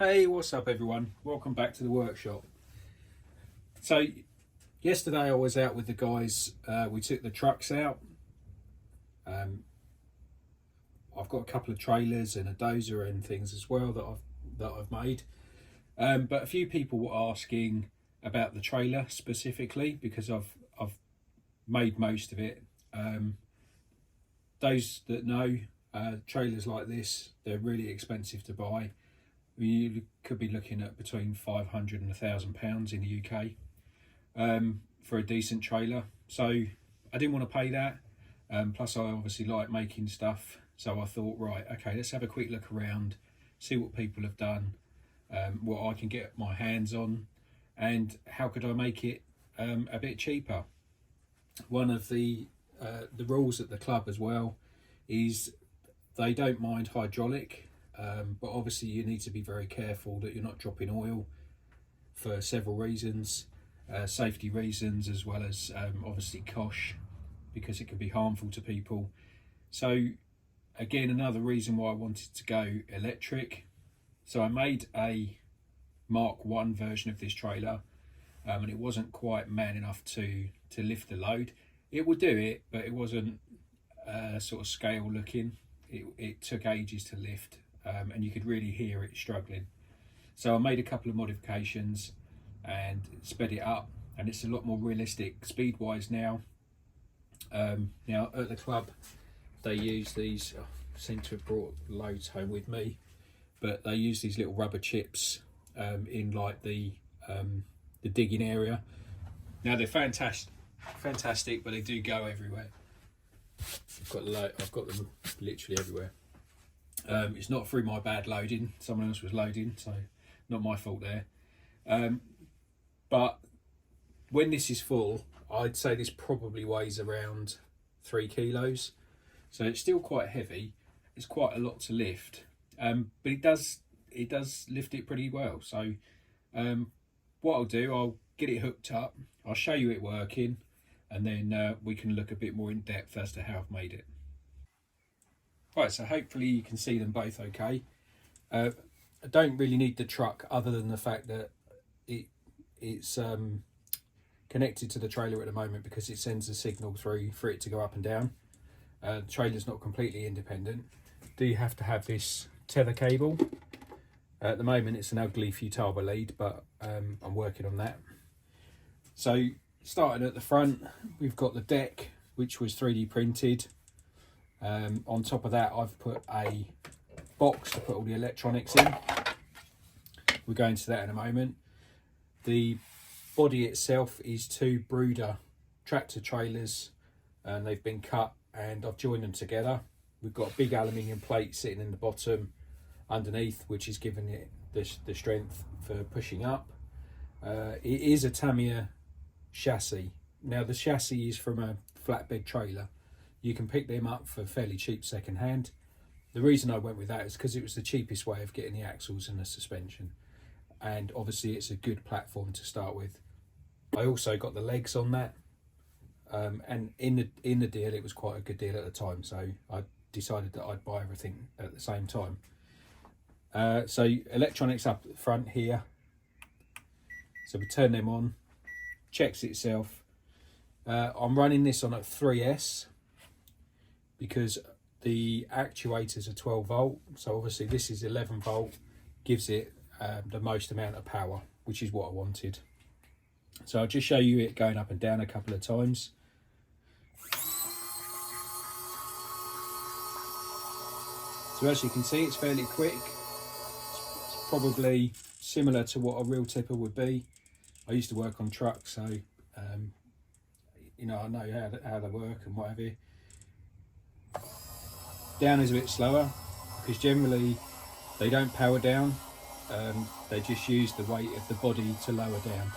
Hey, what's up everyone? Welcome back to the workshop. So yesterday I was out with the guys, we took the trucks out. I've got a couple of trailers and a dozer and things as well that I've made. But a few people were asking about the trailer specifically because I've made most of it. Those that know, trailers like this, they're really expensive to buy. You could be looking at between £500 and £1,000 in the UK for a decent trailer. So I didn't want to pay that. Plus I obviously like making stuff. So I thought, right, okay, let's have a quick look around, see what people have done, what I can get my hands on, and how could I make it a bit cheaper. One of the rules at the club as well is they don't mind hydraulic, but obviously you need to be very careful that you're not dropping oil for several reasons, safety reasons, as well as obviously cosh, because it can be harmful to people. So again, another reason why I wanted to go electric. So I made a Mark 1 version of this trailer, and it wasn't quite man enough to lift the load. It would do it, but it wasn't sort of scale looking. It took ages to lift, and you could really hear it struggling. So I made a couple of modifications and sped it up, and it's a lot more realistic speed wise now. Now at the club they use these, I seem to have brought loads home with me, but they use these little rubber chips in like the digging area. Now they're fantastic, but they do go everywhere. I've got them literally everywhere. It's not through my bad loading, someone else was loading, so not my fault there. But when this is full, I'd say this probably weighs around 3 kilos. So it's still quite heavy. It's quite a lot to lift, but it does lift it pretty well. So what I'll do, I'll get it hooked up, I'll show you it working, and then we can look a bit more in depth as to how I've made it. Right, so hopefully you can see them both okay. I don't really need the truck other than the fact that it's connected to the trailer at the moment because it sends a signal through for it to go up and down. The trailer's not completely independent. Do you have to have this tether cable? At the moment it's an ugly Futaba lead, but I'm working on that. So starting at the front, we've got the deck, which was 3D printed. On top of that, I've put a box to put all the electronics in. We'll go into that in a moment. The body itself is 2 Brooder tractor trailers, and they've been cut and I've joined them together. We've got a big aluminium plate sitting in the bottom underneath, which is giving it the strength for pushing up. It is a Tamiya chassis. Now the chassis is from a flatbed trailer. You can pick them up for fairly cheap second hand. The reason I went with that is because it was the cheapest way of getting the axles and the suspension, and obviously it's a good platform to start with. I also got the legs on that, and in the deal it was quite a good deal at the time, so I decided that I'd buy everything at the same time. So electronics up at the front here, so we turn them on, checks itself. I'm running this on a 3S because the actuators are 12 volt, so obviously this is 11 volt, gives it the most amount of power, which is what I wanted. So I'll just show you it going up and down a couple of times. So as you can see, it's fairly quick. It's probably similar to what a real tipper would be. I used to work on trucks, so you know, I know how they work and what have you. Down is a bit slower because generally they don't power down, they just use the weight of the body to lower down.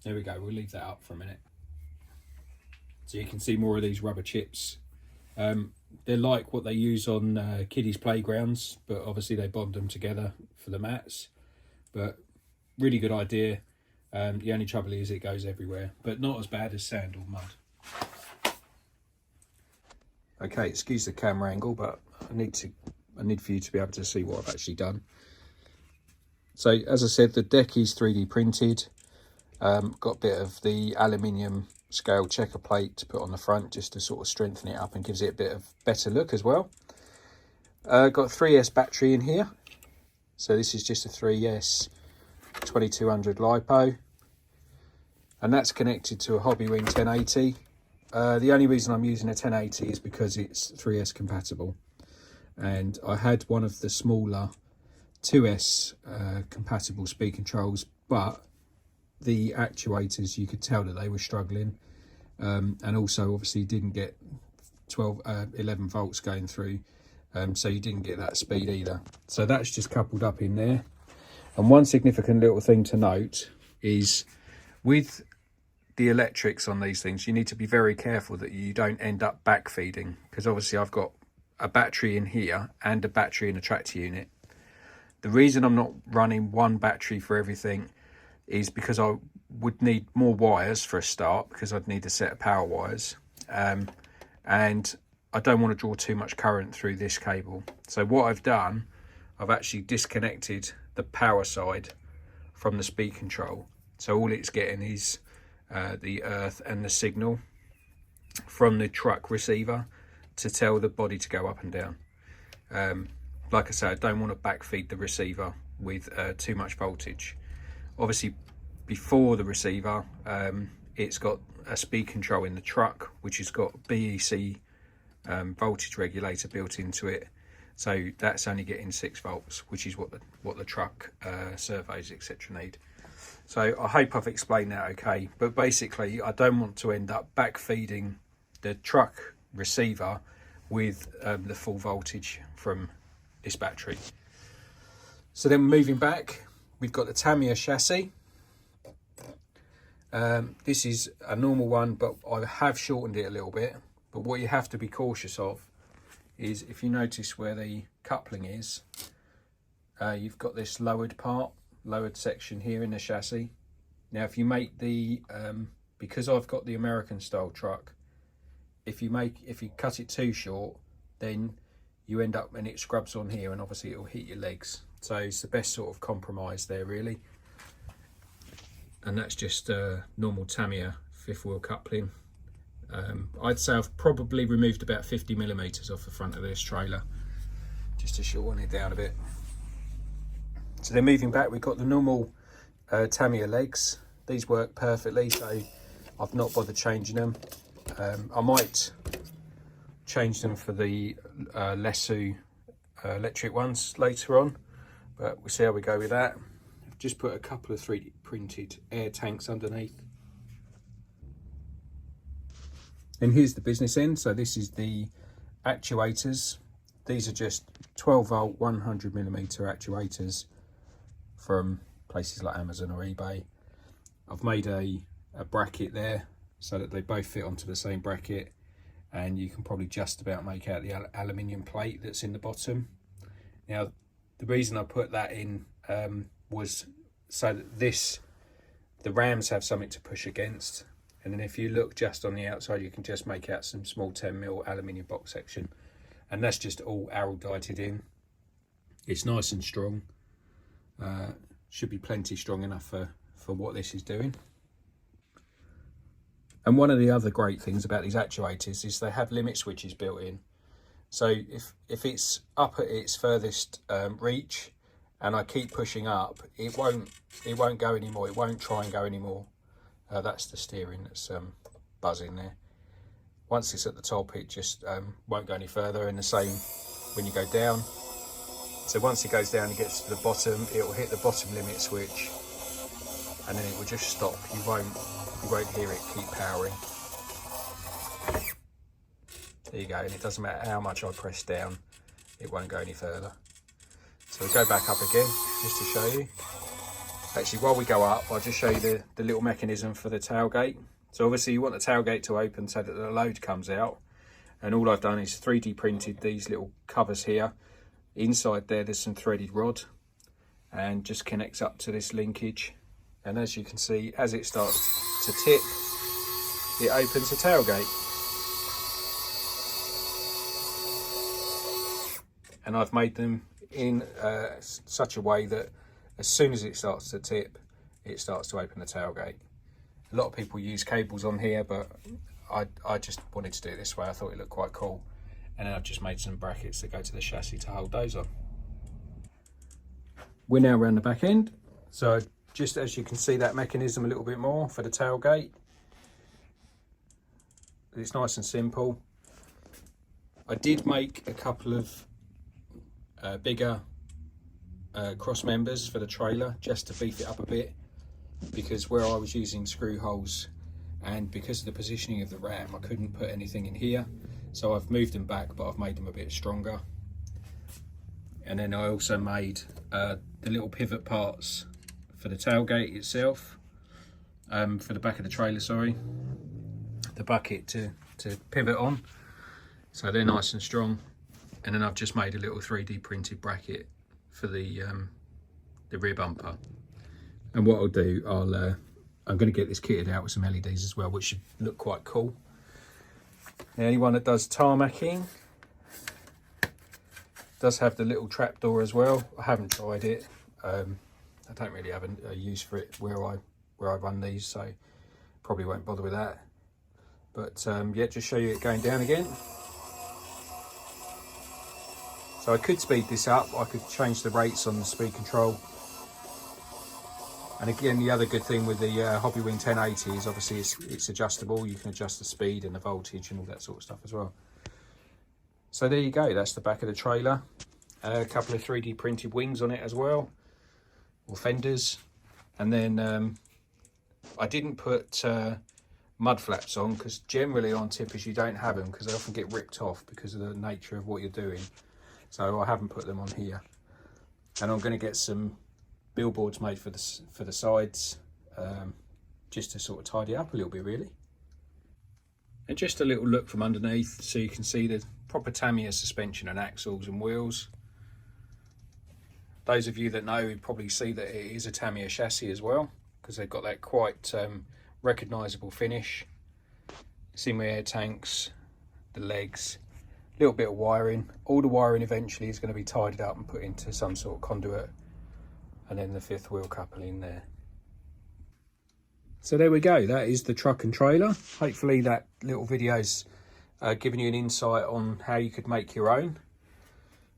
There we go, we'll leave that up for a minute. So you can see more of these rubber chips. They're like what they use on kiddies playgrounds, but obviously they bond them together for the mats. But really good idea. The only trouble is it goes everywhere, but not as bad as sand or mud. Okay, excuse the camera angle, but I need for you to be able to see what I've actually done. So as I said, the deck is 3D printed. Got a bit of the aluminium scale checker plate to put on the front just to sort of strengthen it up and gives it a bit of better look as well. Got a 3S battery in here. So this is just a 3S 2200 LiPo. And that's connected to a Hobbywing 1080. The only reason I'm using a 1080 is because it's 3S compatible. And I had one of the smaller 2S compatible speed controls, but the actuators, you could tell that they were struggling. And also obviously didn't get 11 volts going through. So you didn't get that speed either. So that's just coupled up in there. And one significant little thing to note is with the electrics on these things, you need to be very careful that you don't end up backfeeding, because obviously I've got a battery in here and a battery in a tractor unit. The reason I'm not running one battery for everything is because I would need more wires for a start, because I'd need a set of power wires. And I don't want to draw too much current through this cable. So what I've done, I've actually disconnected the power side from the speed control. So all it's getting is the earth and the signal from the truck receiver to tell the body to go up and down. Like I said, I don't want to backfeed the receiver with too much voltage. Obviously, before the receiver, it's got a speed control in the truck, which has got BEC voltage regulator built into it, so that's only getting 6 volts, which is what the truck surveys etc need. So I hope I've explained that okay, but basically I don't want to end up backfeeding the truck receiver with the full voltage from this battery. So then moving back, we've got the Tamiya chassis. This is a normal one, but I have shortened it a little bit. But what you have to be cautious of is, if you notice where the coupling is, you've got this lowered section here in the chassis. Now if you make the, because I've got the American style truck, if you cut it too short, then you end up and it scrubs on here, and obviously it'll hit your legs. So it's the best sort of compromise there really. And that's just normal Tamiya 5th wheel coupling. I'd say I've probably removed about 50mm off the front of this trailer just to shorten it down a bit. So then moving back, we've got the normal Tamiya legs. These work perfectly, so I've not bothered changing them. I might change them for the Lesu electric ones later on, but we'll see how we go with that. I've just put a couple of 3D printed air tanks underneath. And here's the business end. So this is the actuators. These are just 12 volt 100mm actuators from places like Amazon or eBay. I've made a bracket there so that they both fit onto the same bracket, and you can probably just about make out the aluminium plate that's in the bottom. Now the reason I put that in was so that the rams have something to push against. And then if you look just on the outside, you can just make out some small 10mm aluminium box section. And that's just all araldited in. It's nice and strong. Should be plenty strong enough for what this is doing. And one of the other great things about these actuators is they have limit switches built in. So if it's up at its furthest reach and I keep pushing up, it won't go anymore. It won't try and go anymore. That's the steering that's buzzing there. Once it's at the top, it just won't go any further, and the same when you go down. So once it goes down, it gets to the bottom, it will hit the bottom limit switch, and then it will just stop. You won't hear it keep powering. There you go, and it doesn't matter how much I press down, it won't go any further. So we'll go back up again, just to show you. Actually, while we go up, I'll just show you the little mechanism for the tailgate. So obviously you want the tailgate to open so that the load comes out. And all I've done is 3D printed these little covers here. Inside there's some threaded rod, and just connects up to this linkage And as you can see, as it starts to tip, it opens the tailgate. And I've made them in such a way that as soon as it starts to tip, it starts to open the tailgate. A lot of people use cables on here, but I just wanted to do it this way. I thought it looked quite cool. And then I've just made some brackets that go to the chassis to hold those on. We're now around the back end. So just as you can see that mechanism a little bit more for the tailgate. It's nice and simple. I did make a couple of bigger cross members for the trailer just to beef it up a bit, because where I was using screw holes and because of the positioning of the ram, I couldn't put anything in here. So I've moved them back, but I've made them a bit stronger. And then I also made the little pivot parts for the tailgate itself, for the back of the trailer, sorry. The bucket to pivot on. So they're nice and strong. And then I've just made a little 3D printed bracket for the rear bumper. And what I'll do, I'm going to get this kitted out with some LEDs as well, which should look quite cool. Now, anyone that does tarmacking does have the little trapdoor as well. I haven't tried it. I don't really have a use for it where I run these, so probably won't bother with that. But yeah, just show you it going down again. So I could speed this up. I could change the rates on the speed control. And again, the other good thing with the Hobbywing 1080 is obviously it's adjustable. You can adjust the speed and the voltage and all that sort of stuff as well. So there you go, that's the back of the trailer. A couple of 3D printed wings on it as well, or fenders. And then I didn't put mud flaps on, because generally on tippers you don't have them, because they often get ripped off because of the nature of what you're doing. So I haven't put them on here. And I'm going to get some billboards made for the sides, just to sort of tidy up a little bit really. And just a little look from underneath so you can see the proper Tamiya suspension and axles and wheels. Those of you that know would probably see that it is a Tamiya chassis as well, because they've got that quite recognisable finish. See my air tanks, the legs, a little bit of wiring. All the wiring eventually is going to be tidied up and put into some sort of conduit, and then the fifth wheel coupling there. So there we go, that is the truck and trailer. Hopefully that little video's given you an insight on how you could make your own.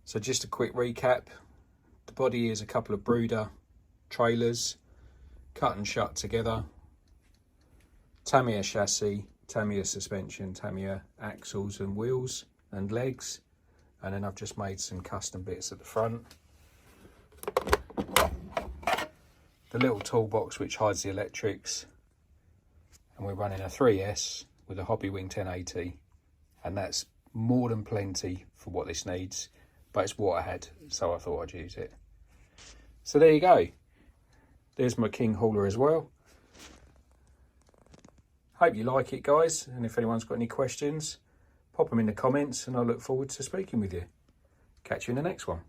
So just a quick recap. The body is a couple of brooder trailers, cut and shut together. Tamiya chassis, Tamiya suspension, Tamiya axles and wheels and legs. And then I've just made some custom bits at the front. The little toolbox which hides the electrics. And we're running a 3S with a Hobbywing 1080. And that's more than plenty for what this needs. But it's what I had, so I thought I'd use it. So there you go. There's my King hauler as well. Hope you like it, guys. And if anyone's got any questions, pop them in the comments and I look forward to speaking with you. Catch you in the next one.